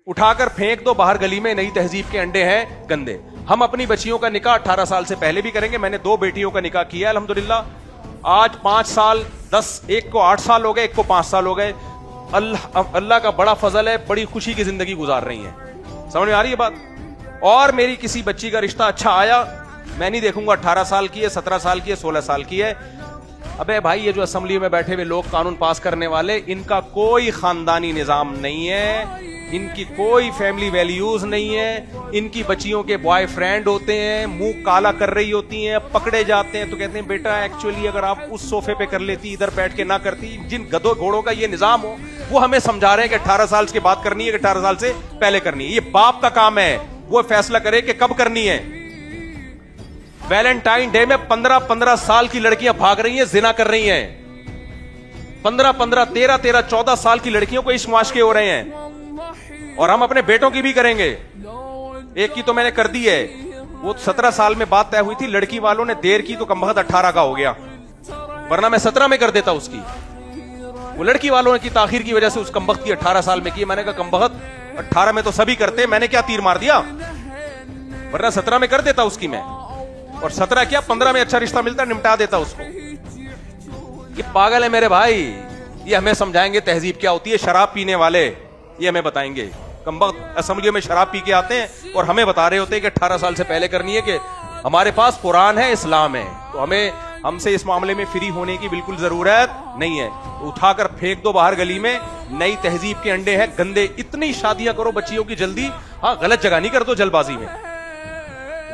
اٹھا کر پھینک دو باہر گلی میں, نئی تہذیب کے انڈے ہیں گندے. ہم اپنی بچیوں کا نکاح 18 سال سے پہلے بھی کریں گے. میں نے 2 بیٹیوں کا نکاح کیا الحمدللہ. آج 5 سال 10, ایک کو 8 سال ہو گئے, ایک کو 5 سال ہو گئے. اللہ کا بڑا فضل ہے, بڑی خوشی کی زندگی گزار رہی ہیں. سمجھ میں آ رہی ہے بات؟ اور میری کسی بچی کا رشتہ اچھا آیا, میں نہیں دیکھوں گا 18 سال کی ہے, 17 سال کی ہے, 16 سال کی ہے. ابے بھائی, یہ جو اسمبلی میں بیٹھے ہوئے لوگ قانون پاس کرنے والے, ان کا کوئی خاندانی نظام نہیں ہے, ان کی کوئی فیملی ویلیوز نہیں ہے. ان کی بچیوں کے بوائے فرینڈ ہوتے ہیں, منہ کالا کر رہی ہوتی ہیں, پکڑے جاتے ہیں تو کہتے ہیں بیٹا ایکچولی اگر آپ اس صوفے پہ کر لیتی, ادھر بیٹھ کے نہ کرتی. جن گدھوں گھوڑوں کا یہ نظام ہو, وہ ہمیں سمجھا رہے ہیں کہ 18 سال کے بعد کرنی ہے کہ 18 سال سے پہلے کرنی ہے. یہ باپ کا کام ہے, وہ فیصلہ کرے کہ کب کرنی ہے. ویلنٹائن ڈے میں 15 سال کی لڑکیاں بھاگ رہی ہیں, زنا کر رہی ہیں. 13 14 سال کی لڑکیوں کو عشق معاشقے ہو رہے ہیں, اور ہم اپنے بیٹوں کی بھی کریں گے. ایک کی تو میں نے کر دی ہے, وہ 17 سال میں بات طے ہوئی تھی, لڑکی والوں نے دیر کی تو کمبخت 18 کا ہو گیا, ورنہ میں 17 میں کر دیتا اس کی. وہ لڑکی والوں کی تاخیر کی وجہ سے اس کمبخت کی 18 سال میں کی. میں نے کہا کمبخت 18 میں تو سبھی کرتے, میں نے کیا تیر مار دیا, ورنہ 17 میں کر دیتا اس کی میں. اور 17 کیا 15 میں اچھا رشتہ ملتا نمٹا دیتا اس کو. یہ پاگل ہے میرے بھائی, یہ ہمیں سمجھائیں گے تہذیب کیا ہوتی ہے. شراب پینے والے یہ ہمیں بتائیں گے. کمبخت اسمبلیوں میں شراب پی کے آتے ہیں اور ہمیں بتا رہے ہوتے ہیں کہ 18 سال سے پہلے کرنی ہے, کہ ہمارے پاس قرآن ہے, اسلام ہے, تو ہم سے اس معاملے میں فری ہونے کی بالکل ضرورت نہیں ہے. اٹھا کر پھینک دو باہر گلی میں, نئی تہذیب کے انڈے ہیں گندے. اتنی شادیاں کرو بچیوں کی جلدی, ہاں غلط جگہ نہیں کر دو جلد بازی میں.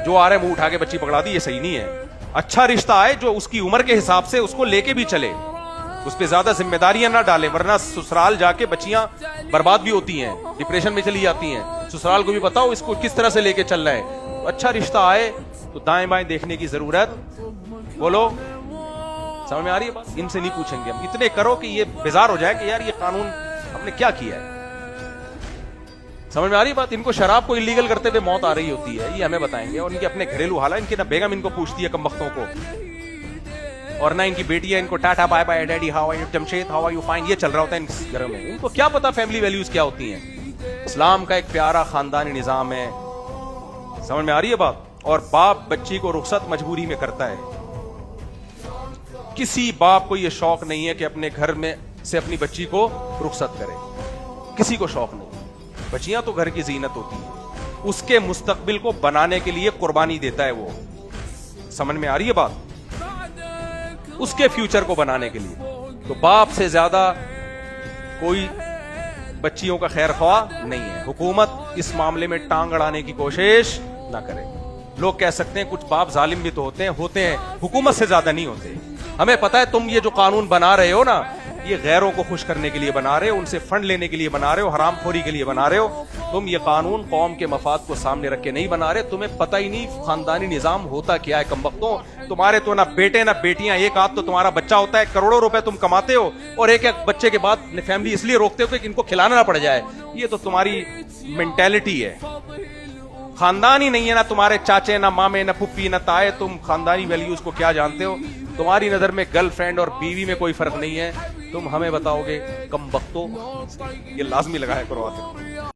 جو آ رہے منہ اٹھا کے بچی پکڑا دی, یہ صحیح نہیں ہے. اچھا رشتہ آئے جو اس کی عمر کے حساب سے اس کو لے کے بھی چلے, اس پہ زیادہ ذمہ داریاں نہ ڈالیں, ورنہ سسرال جا کے بچیاں برباد بھی ہوتی ہیں, ڈپریشن میں چلی جاتی ہیں. سسرال کو بھی بتاؤ اس کو کس طرح سے لے کے چلنا ہے. اچھا رشتہ آئے تو دائیں بائیں دیکھنے کی ضرورت. بولو سمجھ میں آ رہی ہے بات؟ ان سے نہیں پوچھیں گے ہم. اتنے کرو کہ یہ بیزار ہو جائے کہ یار یہ قانون ہم نے کیا کیا ہے. سمجھ میں آ رہی ہے بات؟ ان کو شراب کو انلیگل کرتے ہوئے موت آ رہی ہوتی ہے, یہ ہمیں بتائیں گے. اور ان کے اپنے گھریلو حالات, ان کی نہ بیگم ان کو پوچھتی ہے کمبختوں کو, اور نہ ان کی بیٹیاں ان کو tata bye bye daddy how are you, Jamshed how are you fine, یہ چل رہا ہوتا ہے ان گھروں میں. ان کو کیا پتا فیملی ویلیوز کیا ہوتی ہیں. اسلام کا ایک پیارا خاندانی نظام ہے. سمجھ میں آ رہی ہے بات؟ اور باپ بچی کو رخصت مجبوری میں کرتا ہے. کسی باپ کو یہ شوق نہیں ہے کہ اپنے گھر میں سے اپنی بچی کو رخصت کرے, کسی کو شوق نہیں. بچیاں تو گھر کی زینت ہوتی ہیں, اس کے مستقبل کو بنانے کے لیے قربانی دیتا ہے وہ. سمجھ میں آ رہی ہے بات؟ اس کے فیوچر کو بنانے کے لیے. تو باپ سے زیادہ کوئی بچیوں کا خیر خواہ نہیں ہے. حکومت اس معاملے میں ٹانگ اڑانے کی کوشش نہ کرے. لوگ کہہ سکتے ہیں کچھ باپ ظالم بھی تو ہوتے ہیں, حکومت سے زیادہ نہیں ہوتے. ہمیں پتا ہے تم یہ جو قانون بنا رہے ہو نا, یہ غیروں کو خوش کرنے کے لیے بنا رہے ہو, ان سے فنڈ لینے کے لیے بنا رہے ہو, حرام خوری کے لیے بنا رہے ہو. تم یہ قانون قوم کے مفاد کو سامنے رکھ کے نہیں بنا رہے. تمہیں پتہ ہی نہیں خاندانی نظام ہوتا کیا ہے. کمبختوں, تمہارے تو نہ بیٹے نہ بیٹیاں, ایک آدھ تو تمہارا بچہ ہوتا ہے, کروڑوں روپے تم کماتے ہو, اور ایک ایک بچے کے بعد فیملی اس لیے روکتے ہو کہ ان کو کھلانا نہ پڑ جائے. یہ تو تمہاری مینٹیلٹی ہے. خاندان ہی نہیں ہے, نہ تمہارے چاچے, نہ مامے, نہ پھپھی, نہ تائے. تم خاندانی ویلیوز کو کیا جانتے ہو؟ تمہاری نظر میں گرل فرینڈ اور بیوی میں کوئی فرق نہیں ہے. تم ہمیں بتاؤ گے کمبختوں, یہ لازمی لگایا کرو آتے.